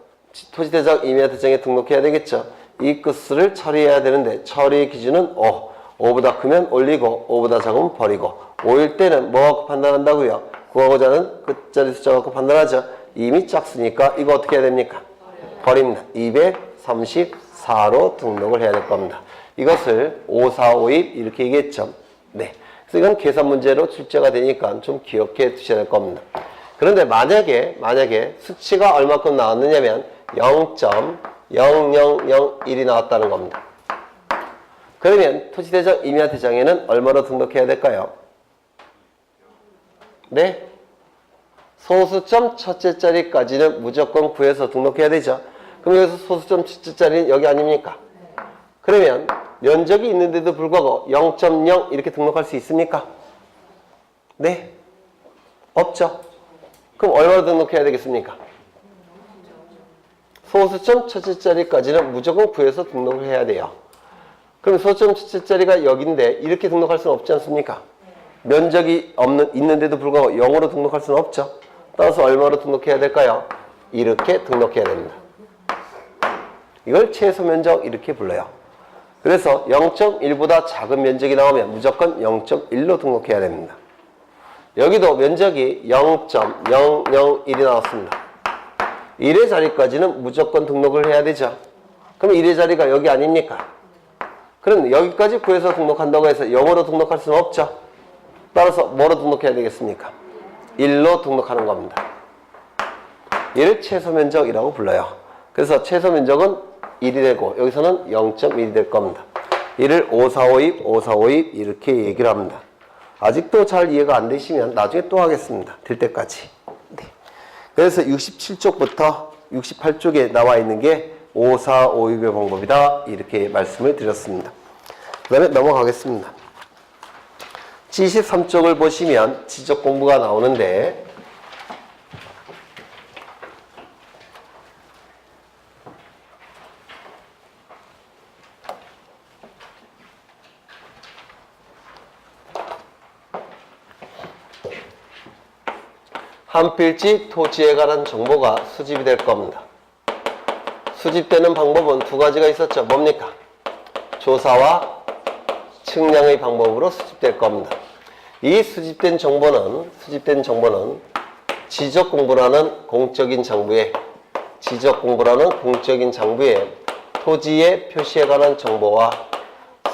토지대장, 임야대장에 등록해야 되겠죠. 이 끝을 처리해야 되는데 처리의 기준은 5. 5보다 크면 올리고 5보다 작으면 버리고 5일 때는 뭐 갖고 판단한다고요? 구하고자 하는 끝자리 숫자 갖고 판단하죠. 이미 작으니까 이거 어떻게 해야 됩니까? 버립니다. 234로 등록을 해야 될 겁니다. 이것을 5452 이렇게 얘기했죠. 네. 그래서 이건 계산 문제로 출제가 되니까 좀 기억해 두셔야 될 겁니다. 그런데 만약에 수치가 얼마큼 나왔느냐면 0.0001이 나왔다는 겁니다. 그러면 토지대장, 임야대장에는 얼마로 등록해야 될까요? 네? 소수점 첫째 자리까지는 무조건 구해서 등록해야 되죠. 그럼 여기서 소수점 첫째 자리는 여기 아닙니까? 그러면 면적이 있는데도 불구하고 0.0 이렇게 등록할 수 있습니까? 네? 없죠. 그럼 얼마로 등록해야 되겠습니까? 소수점 첫째 자리까지는 무조건 구해서 등록을 해야 돼요. 그럼 소수점 첫째 자리가 여기인데 이렇게 등록할 수는 없지 않습니까? 면적이 있는데도 불구하고 0으로 등록할 수는 없죠. 따라서 얼마로 등록해야 될까요? 이렇게 등록해야 됩니다. 이걸 최소 면적 이렇게 불러요. 그래서 0.1보다 작은 면적이 나오면 무조건 0.1로 등록해야 됩니다. 여기도 면적이 0.001이 나왔습니다. 1의 자리까지는 무조건 등록을 해야 되죠. 그럼 1의 자리가 여기 아닙니까? 그럼 여기까지 구해서 등록한다고 해서 0으로 등록할 수는 없죠. 따라서 뭐로 등록해야 되겠습니까? 1로 등록하는 겁니다. 이를 최소 면적이라고 불러요. 그래서 최소 면적은 1이 되고 여기서는 0.1이 될 겁니다. 이를 5452, 5452 이렇게 얘기를 합니다. 아직도 잘 이해가 안 되시면 나중에 또 하겠습니다. 될 때까지. 네. 그래서 67쪽부터 68쪽에 나와 있는 게 5452의 방법이다. 이렇게 말씀을 드렸습니다. 그 다음에 넘어가겠습니다. 73쪽을 보시면 지적 공부가 나오는데 한 필지 토지에 관한 정보가 수집이 될 겁니다. 수집되는 방법은 두 가지가 있었죠. 뭡니까? 조사와 측량의 방법으로 수집될 겁니다. 이 수집된 정보는 지적 공부라는 공적인 장부에 토지의 표시에 관한 정보와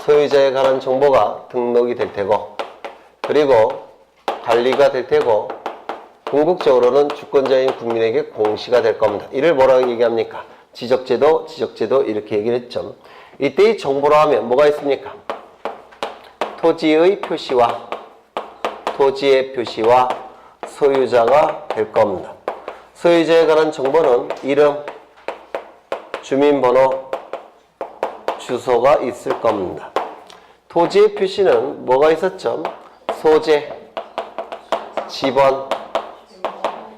소유자에 관한 정보가 등록이 될 테고 그리고 관리가 될 테고 궁극적으로는 주권자인 국민에게 공시가 될 겁니다. 이를 뭐라고 얘기합니까? 지적제도 이렇게 얘기를 했죠. 이때의 정보로 하면 뭐가 있습니까? 토지의 표시와 소유자가 될 겁니다. 소유자에 관한 정보는 이름, 주민번호, 주소가 있을 겁니다. 토지의 표시는 뭐가 있었죠? 소재, 지번,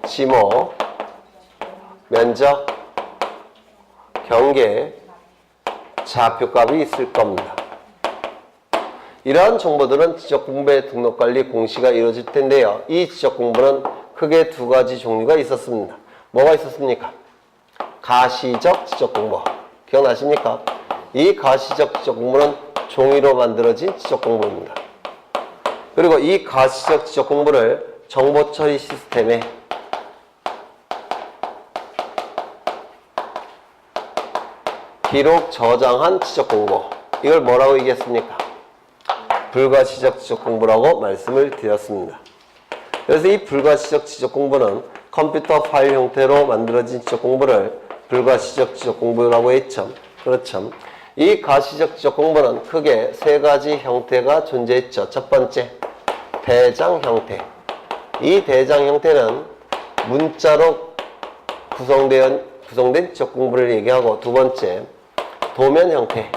지모, 면적, 경계, 좌표값이 있을 겁니다. 이러한 정보들은 지적공부의 등록관리 공시가 이루어질 텐데요. 이 지적공부는 크게 두 가지 종류가 있었습니다. 뭐가 있었습니까? 가시적 지적공부. 기억나십니까? 이 가시적 지적공부는 종이로 만들어진 지적공부입니다. 그리고 이 가시적 지적공부를 정보처리 시스템에 기록 저장한 지적공부, 이걸 뭐라고 얘기했습니까? 불가시적 지적공부라고 말씀을 드렸습니다. 그래서 이 불가시적 지적공부는 컴퓨터 파일 형태로 만들어진 지적공부를 불가시적 지적공부라고 했죠. 그렇죠. 이 가시적 지적공부는 크게 세 가지 형태가 존재했죠. 첫 번째, 대장 형태. 이 대장 형태는 문자로 구성된 지적공부를 얘기하고, 두 번째, 도면 형태.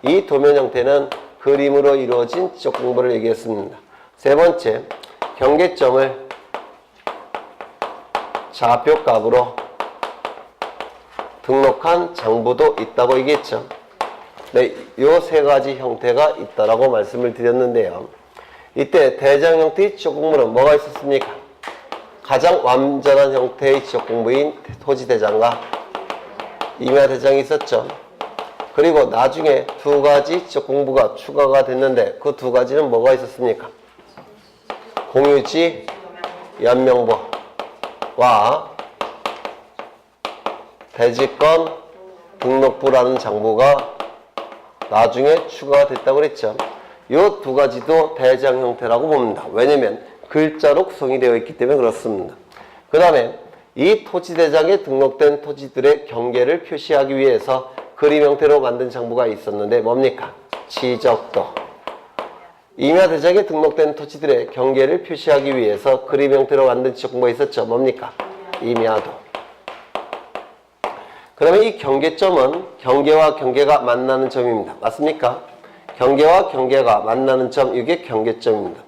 이 도면 형태는 그림으로 이루어진 지적공부를 얘기했습니다. 세 번째, 경계점을 좌표값으로 등록한 장부도 있다고 얘기했죠. 네, 요 세 가지 형태가 있다라고 말씀을 드렸는데요. 이때 대장 형태의 지적공부는 뭐가 있었습니까? 가장 완전한 형태의 지적공부인 토지대장과 임야대장이 있었죠. 그리고 나중에 두 가지 지적공부가 추가가 됐는데 그 두 가지는 뭐가 있었습니까? 공유지 연명부와 대지권 등록부라는 장부가 나중에 추가가 됐다고 그랬죠. 이 두 가지도 대장 형태라고 봅니다. 왜냐면 글자로 구성이 되어 있기 때문에 그렇습니다. 그 다음에 이 토지대장에 등록된 토지들의 경계를 표시하기 위해서 그림 형태로 만든 장부가 있었는데 뭡니까? 지적도. 임야대장에 등록된 토지들의 경계를 표시하기 위해서 그림 형태로 만든 지적공부가 있었죠. 뭡니까? 임야도. 그 다음에 이 경계점은 경계와 경계가 만나는 점입니다. 맞습니까? 경계와 경계가 만나는 점, 이게 경계점입니다.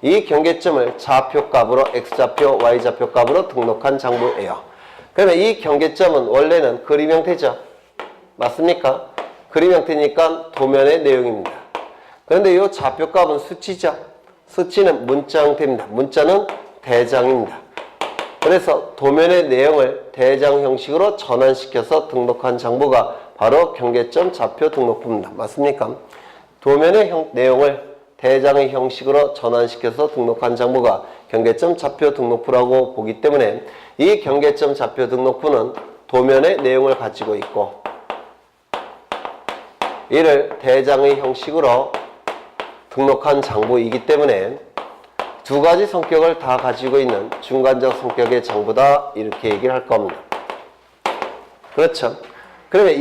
이 경계점을 좌표값으로 X좌표, Y좌표 값으로 등록한 장부예요. 그러면 이 경계점은 원래는 그림 형태죠. 맞습니까? 그림 형태니까 도면의 내용입니다. 그런데 이 좌표값은 수치죠. 수치는 문자 형태입니다. 문자는 대장입니다. 그래서 도면의 내용을 대장 형식으로 전환시켜서 등록한 장부가 바로 경계점 좌표 등록부입니다. 맞습니까? 도면의 내용을 대장의 형식으로 전환시켜서 등록한 장부가 경계점 좌표 등록부라고 보기 때문에 이 경계점 좌표 등록부는 도면의 내용을 가지고 있고 이를 대장의 형식으로 등록한 장부이기 때문에 두 가지 성격을 다 가지고 있는 중간적 성격의 장부다, 이렇게 얘기를 할 겁니다. 그렇죠? 그러면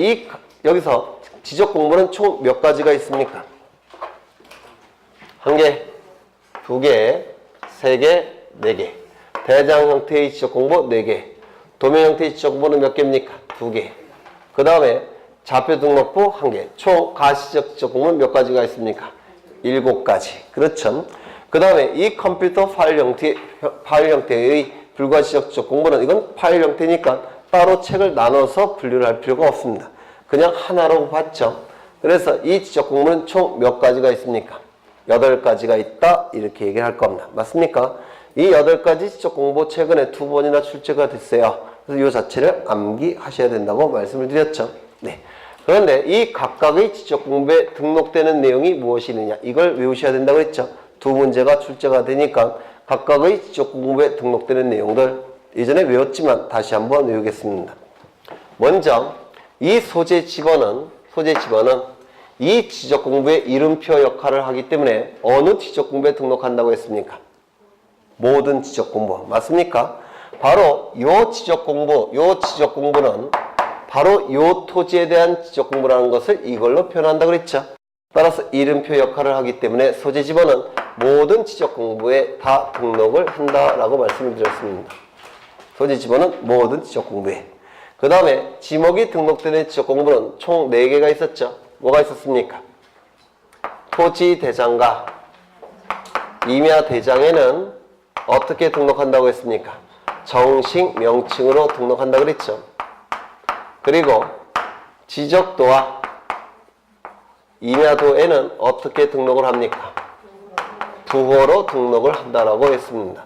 여기서 지적공부는 총 몇 가지가 있습니까? 한 개, 두 개, 세 개, 네 개. 대장 형태의 지적공부 네 개. 도면 형태의 지적공부는 몇 개입니까? 두 개. 그 다음에 좌표 등록부 한 개. 총 가시적 지적공부는 몇 가지가 있습니까? 7가지. 그렇죠? 그 다음에 이 컴퓨터 파일 형태의 불가시적 지적공부는 이건 파일 형태니까 따로 책을 나눠서 분류를 할 필요가 없습니다. 그냥 하나로 봤죠. 그래서 이 지적공부는 총 몇 가지가 있습니까? 8가지가 있다, 이렇게 얘기를 할 겁니다. 맞습니까? 이 8가지 지적공부 최근에 2번이나 출제가 됐어요. 그래서 이 자체를 암기하셔야 된다고 말씀을 드렸죠. 네. 그런데 이 각각의 지적공부에 등록되는 내용이 무엇이느냐, 이걸 외우셔야 된다고 했죠. 두 문제가 출제가 되니까 각각의 지적공부에 등록되는 내용들 예전에 외웠지만 다시 한번 외우겠습니다. 먼저 이 소재 집어는 이 지적공부의 이름표 역할을 하기 때문에 어느 지적공부에 등록한다고 했습니까? 모든 지적공부. 맞습니까? 바로 요 지적공부는 바로 요 토지에 대한 지적공부라는 것을 이걸로 표현한다고 그랬죠. 따라서 이름표 역할을 하기 때문에 소재 집어는 모든 지적공부에 다 등록을 한다라고 말씀을 드렸습니다. 소재 집어는 모든 지적공부에. 그 다음에 지목이 등록되는 지적공부는 총 4개가 있었죠. 뭐가 있었습니까? 토지대장과 임야대장에는 어떻게 등록한다고 했습니까? 정식 명칭으로 등록한다고 그랬죠. 그리고 지적도와 임야도에는 어떻게 등록을 합니까? 부호로 등록을 한다라고 했습니다.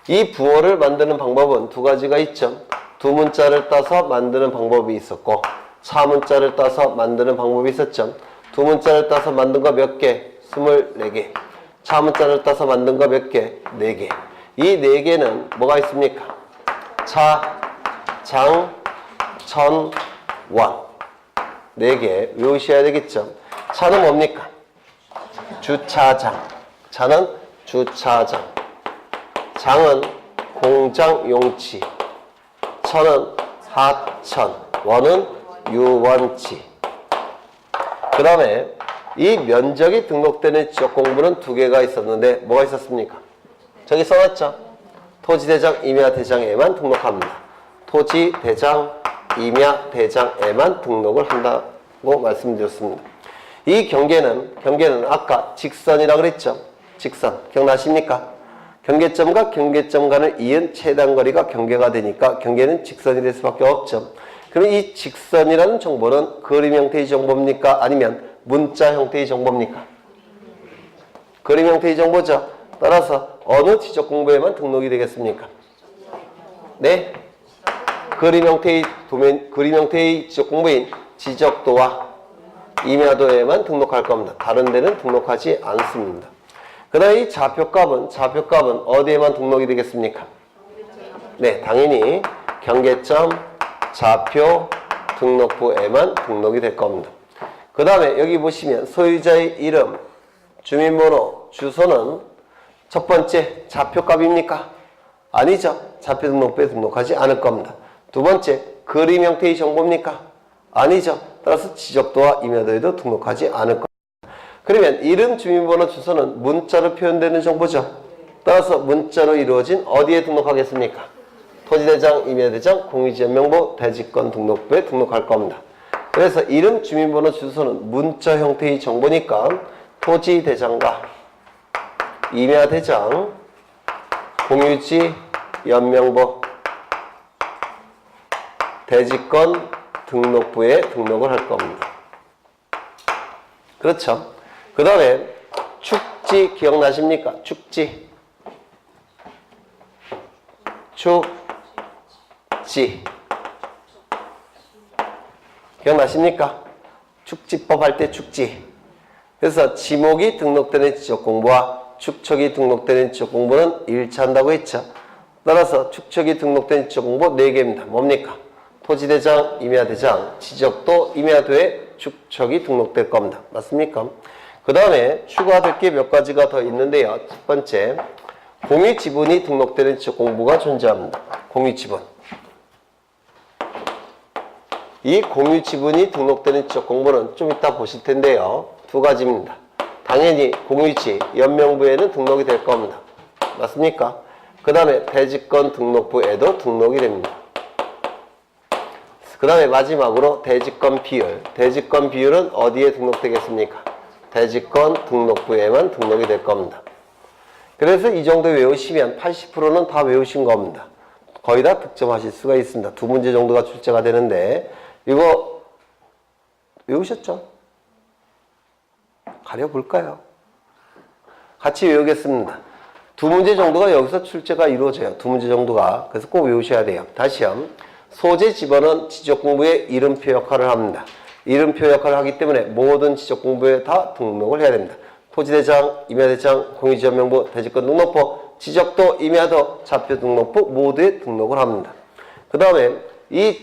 이 부호를 만드는 방법은 두 가지가 있죠. 두 문자를 따서 만드는 방법이 있었고 차 문자를 따서 만드는 방법이 있었죠. 두 문자를 따서 만든 거 몇 개? 24개. 차 문자를 따서 만든 거 몇 개? 4개. 이 4개는 뭐가 있습니까? 차, 장, 천, 원. 4개 외우셔야 되겠죠. 차는 뭡니까? 주차장. 차는 주차장. 장은 공장 용지. 천은 하천. 원은 유원지. 그 다음에 이 면적이 등록되는 지역공부는 두 개가 있었는데 뭐가 있었습니까? 저기 써놨죠? 토지대장, 임야대장에만 등록합니다. 토지대장, 임야대장에만 등록을 한다고 말씀드렸습니다. 이 경계는 아까 직선이라고 그랬죠? 직선. 기억나십니까? 경계점과 경계점 간을 이은 최단거리가 경계가 되니까 경계는 직선이 될 수밖에 없죠. 그럼 이 직선이라는 정보는 그림 형태의 정보입니까? 아니면 문자 형태의 정보입니까? 그림 형태의 정보죠. 따라서 어느 지적 공부에만 등록이 되겠습니까? 네? 그림 형태의 지적 공부인 지적도와 임야도에만 등록할 겁니다. 다른 데는 등록하지 않습니다. 그 다음에 이 좌표값은 어디에만 등록이 되겠습니까? 네, 당연히 경계점, 좌표, 등록부에만 등록이 될 겁니다. 그 다음에 여기 보시면 소유자의 이름, 주민번호, 주소는 첫 번째 좌표값입니까? 아니죠. 좌표 등록부에 등록하지 않을 겁니다. 두 번째 그림 형태의 정보입니까? 아니죠. 따라서 지적도와 임야도에도 등록하지 않을 겁니다. 그러면 이름, 주민번호, 주소는 문자로 표현되는 정보죠. 따라서 문자로 이루어진 어디에 등록하겠습니까? 토지대장, 임야대장, 공유지연명부, 대지권 등록부에 등록할 겁니다. 그래서 이름, 주민번호, 주소는 문자 형태의 정보니까 토지대장과 임야대장, 공유지, 연명부, 대지권 등록부에 등록을 할 겁니다. 그렇죠? 그 다음에 축지 기억나십니까? 축지. 기억나십니까? 축지법 할 때 축지. 그래서 지목이 등록되는 지적공부와 축척이 등록되는 지적공부는 일치한다고 했죠. 따라서 축척이 등록된 지적공부 4개입니다. 뭡니까? 토지대장, 임야대장, 지적도, 임야도에 축척이 등록될 겁니다. 맞습니까? 그 다음에 추가될 게 몇 가지가 더 있는데요. 첫 번째, 공유지분이 등록되는 지적공부가 존재합니다. 공유지분. 이 공유지분이 등록되는 지적공부는 좀 이따 보실 텐데요. 두 가지입니다. 당연히 공유지, 연명부에는 등록이 될 겁니다. 맞습니까? 그 다음에 대지권 등록부에도 등록이 됩니다. 그 다음에 마지막으로 대지권 비율. 대지권 비율은 어디에 등록되겠습니까? 대지권 등록부에만 등록이 될 겁니다. 그래서 이 정도 외우시면 80%는 다 외우신 겁니다. 거의 다 득점하실 수가 있습니다. 두 문제 정도가 출제가 되는데 이거 외우셨죠? 가려볼까요? 같이 외우겠습니다. 두 문제 정도가 여기서 출제가 이루어져요. 두 문제 정도가. 그래서 꼭 외우셔야 돼요. 다시요. 소재 집어는 지적공부의 이름표 역할을 합니다. 이름표 역할을 하기 때문에 모든 지적공부에 다 등록을 해야 됩니다. 토지대장, 임야대장, 공유지연명부, 대지권 등록부, 지적도, 임야도, 좌표 등록부 모두에 등록을 합니다. 그 다음에 이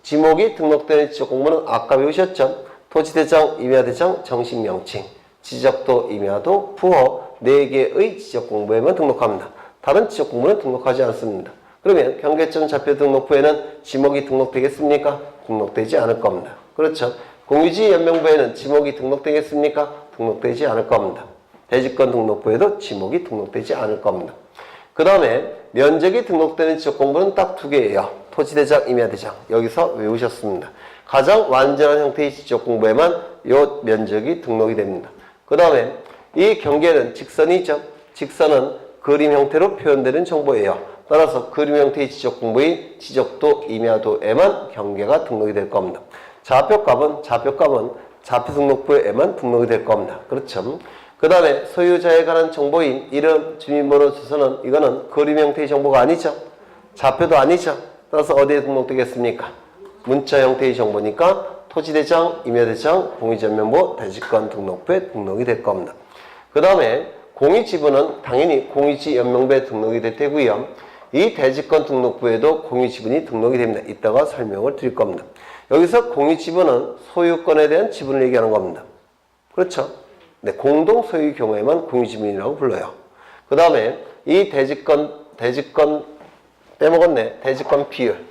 지목이 등록되는 지적공부는 아까 배우셨죠? 토지대장, 임야대장, 정식명칭, 지적도, 임야도, 부호 4개의 지적공부에만 등록합니다. 다른 지적공부는 등록하지 않습니다. 그러면 경계점 좌표 등록부에는 지목이 등록되겠습니까? 등록되지 않을 겁니다. 그렇죠? 공유지 연명부에는 지목이 등록되겠습니까? 등록되지 않을 겁니다. 대지권 등록부에도 지목이 등록되지 않을 겁니다. 그 다음에 면적이 등록되는 지적공부는 딱 2개예요. 토지대장, 임야대장. 여기서 외우셨습니다. 가장 완전한 형태의 지적공부에만 이 면적이 등록이 됩니다. 그 다음에 이 경계는 직선이죠. 직선은 그림 형태로 표현되는 정보예요. 따라서 그림 형태의 지적공부인 지적도, 임야도에만 경계가 등록이 될 겁니다. 좌표값은 좌표 등록부에만 등록이 될 겁니다. 그렇죠? 그 다음에 소유자에 관한 정보인 이름, 주민번호, 주소는 이거는 그림 형태의 정보가 아니죠. 좌표도 아니죠. 따라서 어디에 등록되겠습니까? 문자 형태의 정보니까 토지대장, 임야대장, 공유전면부, 대지권 등록부에 등록이 될 겁니다. 그 다음에 공유지분은 당연히 공유지연명부에 등록이 될 테고요. 이 대지권 등록부에도 공유지분이 등록이 됩니다. 이따가 설명을 드릴 겁니다. 여기서 공유지분은 소유권에 대한 지분을 얘기하는 겁니다. 그렇죠? 네, 공동 소유의 경우에만 공유지분이라고 불러요. 그 다음에 이 대지권 빼먹었네. 대지권 비율.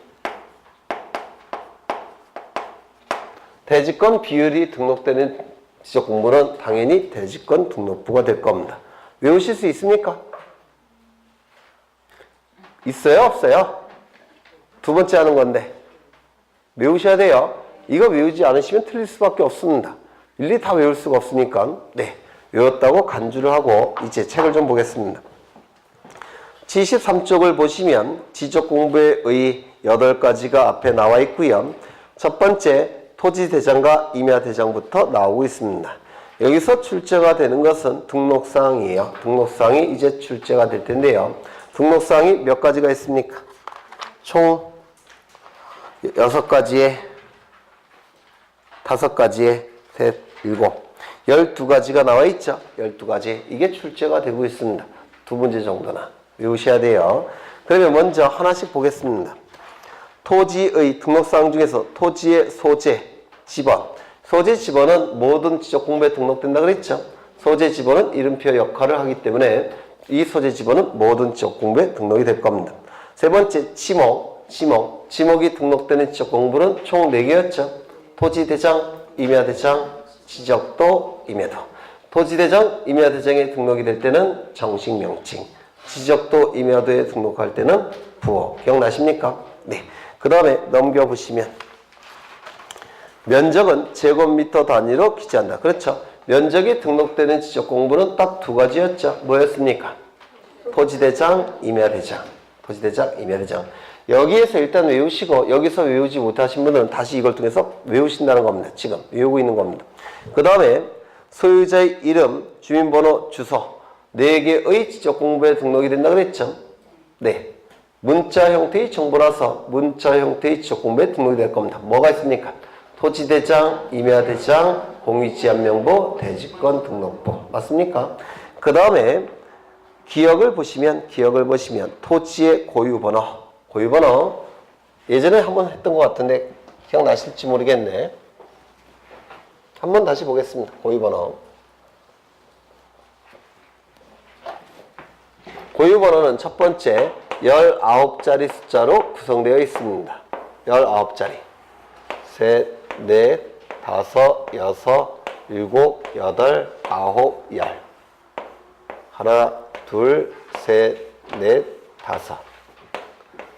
대지권 비율이 등록되는 지적공부는 당연히 대지권 등록부가 될 겁니다. 외우실 수 있습니까? 있어요? 없어요? 두 번째 하는 건데 외우셔야 돼요. 이거 외우지 않으시면 틀릴 수밖에 없습니다. 일일이 다 외울 수가 없으니까. 네, 외웠다고 간주를 하고 이제 책을 좀 보겠습니다. 73쪽을 보시면 지적공부의 8가지가 앞에 나와 있고요. 첫 번째 토지대장과 임야대장부터 나오고 있습니다. 여기서 출제가 되는 것은 등록사항이에요. 등록사항이 이제 출제가 될 텐데요. 등록사항이 몇 가지가 있습니까? 총 6가지에 5가지에 3, 7, 12가지가 나와 있죠. 12가지. 이게 출제가 되고 있습니다. 두 문제 정도나 외우셔야 돼요. 그러면 먼저 하나씩 보겠습니다. 토지의 등록사항 중에서 토지의 소재, 지번. 소재 지번은 모든 지적공부에 등록된다 그랬죠. 소재 지번은 이름표 역할을 하기 때문에 이 소재 지번은 모든 지적공부에 등록이 될 겁니다. 세 번째 지목이 등록되는 지적공부는 총 4개였죠. 토지대장, 임야대장, 지적도, 임야도. 토지대장, 임야대장에 등록이 될 때는 정식 명칭, 지적도, 임야도에 등록할 때는 부호. 기억나십니까? 네. 그 다음에 넘겨보시면 면적은 제곱미터 단위로 기재한다. 그렇죠? 면적이 등록되는 지적공부는 딱 2가지였죠. 뭐였습니까? 토지대장, 임야대장. 토지대장, 임야대장. 여기에서 일단 외우시고 여기서 외우지 못하신 분은 다시 이걸 통해서 외우신다는 겁니다. 지금 외우고 있는 겁니다. 그 다음에 소유자의 이름, 주민번호, 주소 4개의 지적공부에 등록이 된다 그랬죠? 네. 문자 형태의 정보라서 문자 형태의 지적공부에 등록이 될 겁니다. 뭐가 있습니까? 토지대장, 임야대장, 공유지안명부, 대지권 등록부. 맞습니까? 그 다음에 기억을 보시면 토지의 고유번호 예전에 한번 했던 것 같은데 기억나실지 모르겠네. 한번 다시 보겠습니다. 고유번호는 첫 번째 19자리 숫자로 구성되어 있습니다. 19자리. 셋, 넷, 다섯, 여섯, 일곱, 여덟, 아홉, 열. 하나, 둘, 셋, 넷, 다섯.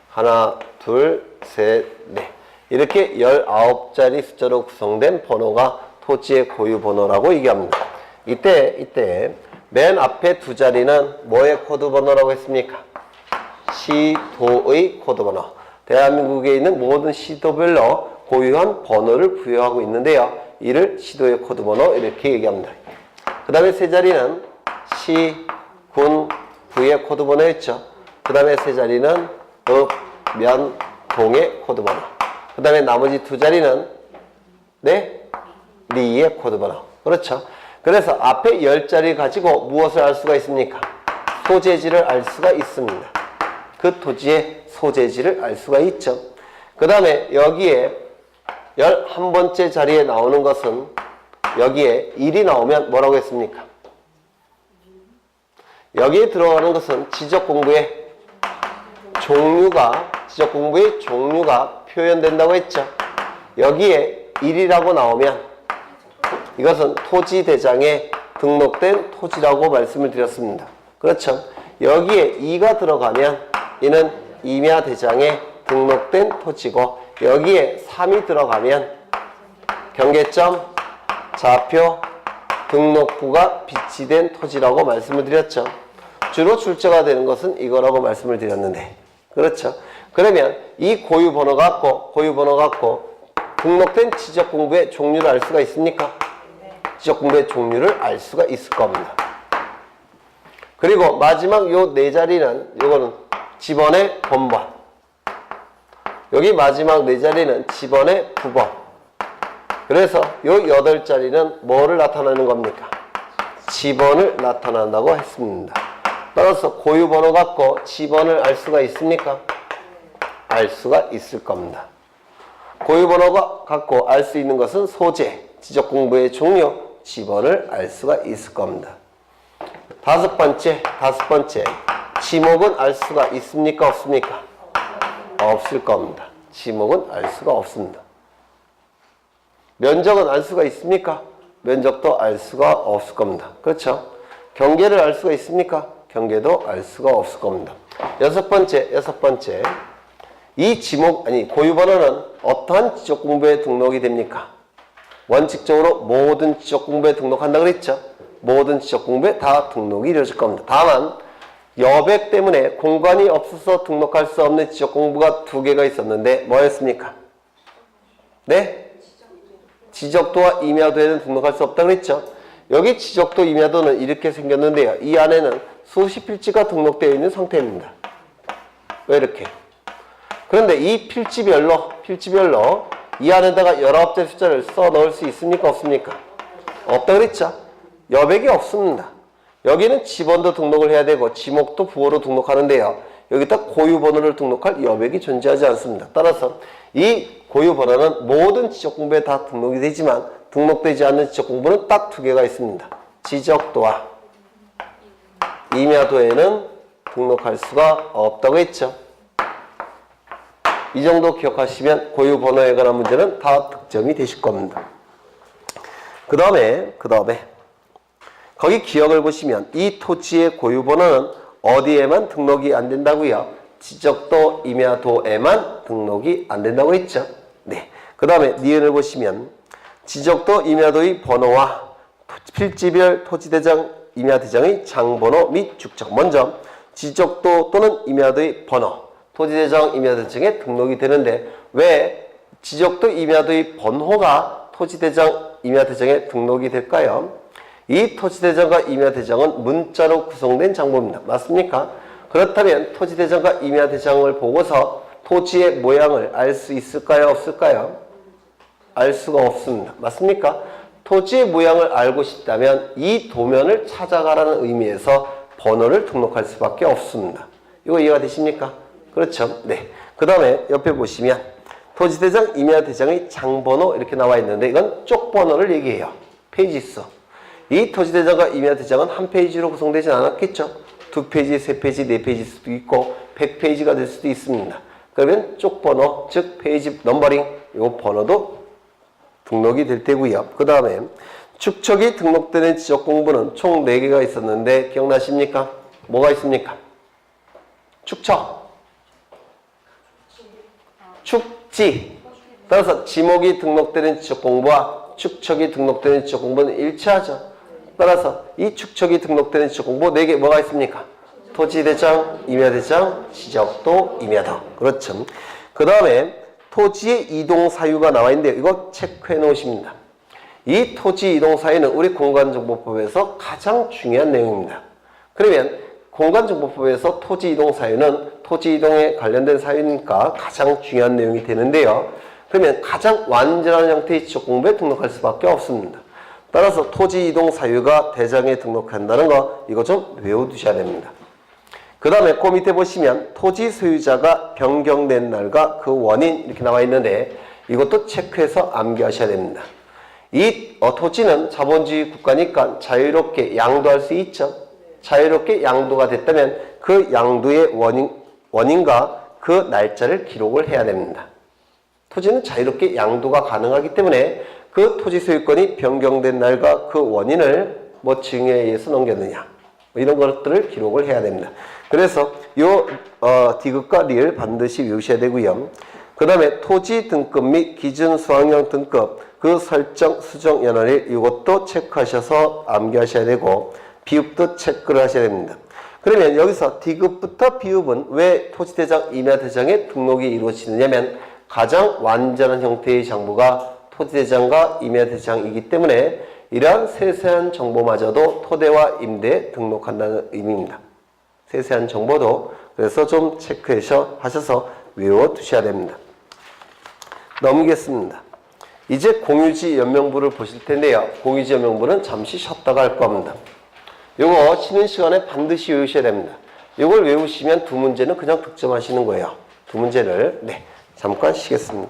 하나, 둘, 셋, 넷. 이렇게 19자리 숫자로 구성된 번호가 토지의 고유번호라고 얘기합니다. 이때 맨 앞에 2자리는 뭐의 코드번호라고 했습니까? 시도의 코드번호. 대한민국에 있는 모든 시도별로 고유한 번호를 부여하고 있는데요. 이를 시도의 코드번호 이렇게 얘기합니다. 그 다음에 3자리는 시, 군, 부의 코드번호였죠. 그 다음에 3자리는 읍, 면, 동의 코드번호. 그 다음에 나머지 2자리는 리의 코드번호. 그렇죠. 그래서 앞에 10자리 가지고 무엇을 알 수가 있습니까? 소재지를 알 수가 있습니다. 그 토지의 소재지를 알 수가 있죠. 그 다음에 여기에 11번째 자리에 나오는 것은 여기에 1이 나오면 뭐라고 했습니까? 여기에 들어가는 것은 지적공부의 종류가 표현된다고 했죠. 여기에 1이라고 나오면 이것은 토지대장에 등록된 토지라고 말씀을 드렸습니다. 그렇죠. 여기에 2가 들어가면 이는 임야대장에 등록된 토지고 여기에 3이 들어가면 경계점, 좌표, 등록부가 비치된 토지라고 말씀을 드렸죠. 주로 출제가 되는 것은 이거라고 말씀을 드렸는데 그렇죠. 그러면 이 고유번호 갖고 등록된 지적공부의 종류를 알 수가 있습니까? 지적공부의 종류를 알 수가 있을 겁니다. 그리고 마지막 요 네 자리는 요거는 지번의 번번. 여기 마지막 네 자리는 지번의 부번. 그래서 요 8자리는 뭐를 나타내는 겁니까? 지번을 나타난다고 했습니다. 따라서 고유번호 갖고 지번을 알 수가 있습니까? 알 수가 있을 겁니다. 고유번호가 갖고 알 수 있는 것은 소재, 지적공부의 종류, 지번을 알 수가 있을 겁니다. 다섯 번째, 지목은 알 수가 있습니까? 없습니까? 없을 겁니다. 지목은 알 수가 없습니다. 면적은 알 수가 있습니까? 면적도 알 수가 없을 겁니다. 그렇죠? 경계를 알 수가 있습니까? 경계도 알 수가 없을 겁니다. 여섯 번째. 이 고유번호는 어떠한 지적공부에 등록이 됩니까? 원칙적으로 모든 지적공부에 등록한다고 그랬죠? 모든 지적공부에 다 등록이 이루어질 겁니다. 다만 여백 때문에 공간이 없어서 등록할 수 없는 지적공부가 2개가 있었는데 뭐였습니까? 네? 지적도와 임야도에는 등록할 수 없다고 그랬죠? 여기 지적도, 임야도는 이렇게 생겼는데요. 이 안에는 수십 필지가 등록되어 있는 상태입니다. 왜 이렇게? 그런데 이 필지별로 이 안에다가 19자리 숫자를 써 넣을 수 있습니까? 없습니까? 없다고 그랬죠? 여백이 없습니다. 여기는 지번도 등록을 해야 되고 지목도 부호로 등록하는데요. 여기다 고유번호를 등록할 여백이 존재하지 않습니다. 따라서 이 고유번호는 모든 지적공부에 다 등록이 되지만 등록되지 않는 지적공부는 딱 2개가 있습니다. 지적도와 임야도에는 등록할 수가 없다고 했죠. 이 정도 기억하시면 고유번호에 관한 문제는 다 득점이 되실 겁니다. 그 다음에 거기 기억을 보시면 이 토지의 고유번호는 어디에만 등록이 안 된다고요? 지적도, 임야도에만 등록이 안 된다고 했죠. 네. 그 다음에 니은을 보시면 지적도, 임야도의 번호와 필지별 토지대장, 임야대장의 장번호 및 축적. 먼저 지적도 또는 임야도의 번호, 토지대장, 임야대장에 등록이 되는데 왜 지적도, 임야도의 번호가 토지대장, 임야대장에 등록이 될까요? 이 토지대장과 임야대장은 문자로 구성된 장부입니다. 맞습니까? 그렇다면 토지대장과 임야대장을 보고서 토지의 모양을 알 수 있을까요? 없을까요? 알 수가 없습니다. 맞습니까? 토지의 모양을 알고 싶다면 이 도면을 찾아가라는 의미에서 번호를 등록할 수밖에 없습니다. 이거 이해가 되십니까? 그렇죠? 네. 그 다음에 옆에 보시면 토지대장, 임야대장의 장번호 이렇게 나와 있는데 이건 쪽번호를 얘기해요. 페이지 수. 이 토지대장과 임야대장은 한 페이지로 구성되지 않았겠죠? 2페이지, 3페이지, 4페이지일 수도 있고 100페이지가 될 수도 있습니다. 그러면 쪽번호, 즉 페이지 넘버링, 이 번호도 등록이 될 테고요. 그 다음에 축척이 등록되는 지적공부는 총 4개가 있었는데 기억나십니까? 뭐가 있습니까? 축척, 축지. 따라서 지목이 등록되는 지적공부와 축척이 등록되는 지적공부는 일치하죠. 따라서 이 축척이 등록되는 지적공부 4개 뭐가 있습니까? 토지대장, 임야대장, 지적도, 임야도. 그렇죠. 그 다음에 토지의 이동사유가 나와 있는데 이거 체크해 놓으십니다. 이 토지 이동사유는 우리 공간정보법에서 가장 중요한 내용입니다. 그러면 공간정보법에서 토지 이동사유는 토지 이동에 관련된 사유니까 가장 중요한 내용이 되는데요. 그러면 가장 완전한 형태의 지적공부에 등록할 수밖에 없습니다. 따라서 토지 이동 사유가 대장에 등록한다는 거 이거 좀 외워두셔야 됩니다. 그 다음에 그 밑에 보시면 토지 소유자가 변경된 날과 그 원인 이렇게 나와 있는데 이것도 체크해서 암기하셔야 됩니다. 이 토지는 자본주의 국가니까 자유롭게 양도할 수 있죠. 자유롭게 양도가 됐다면 그 양도의 원인과 그 날짜를 기록을 해야 됩니다. 토지는 자유롭게 양도가 가능하기 때문에 그 토지 소유권이 변경된 날과 그 원인을 뭐 증여에 의해서 넘겼느냐 이런 것들을 기록을 해야 됩니다. 그래서 요 디귿과 리을 반드시 외우셔야 되고요. 그 다음에 토지 등급 및 기준 수확량 등급 그 설정 수정 연한일 이것도 체크하셔서 암기하셔야 되고 비읍도 체크를 하셔야 됩니다. 그러면 여기서 디귿부터 비읍은 왜 토지대장, 임야대장에 등록이 이루어지느냐면 가장 완전한 형태의 장부가 토지대장과 임야대장이기 때문에 이러한 세세한 정보마저도 토대와 임대에 등록한다는 의미입니다. 세세한 정보도 그래서 좀 체크해서 하셔서 외워두셔야 됩니다. 넘기겠습니다. 이제 공유지 연명부를 보실 텐데요. 공유지 연명부는 잠시 쉬었다가 할 겁니다. 요거 쉬는 시간에 반드시 외우셔야 됩니다. 이걸 외우시면 두 문제는 그냥 득점하시는 거예요. 두 문제를 잠깐 쉬겠습니다.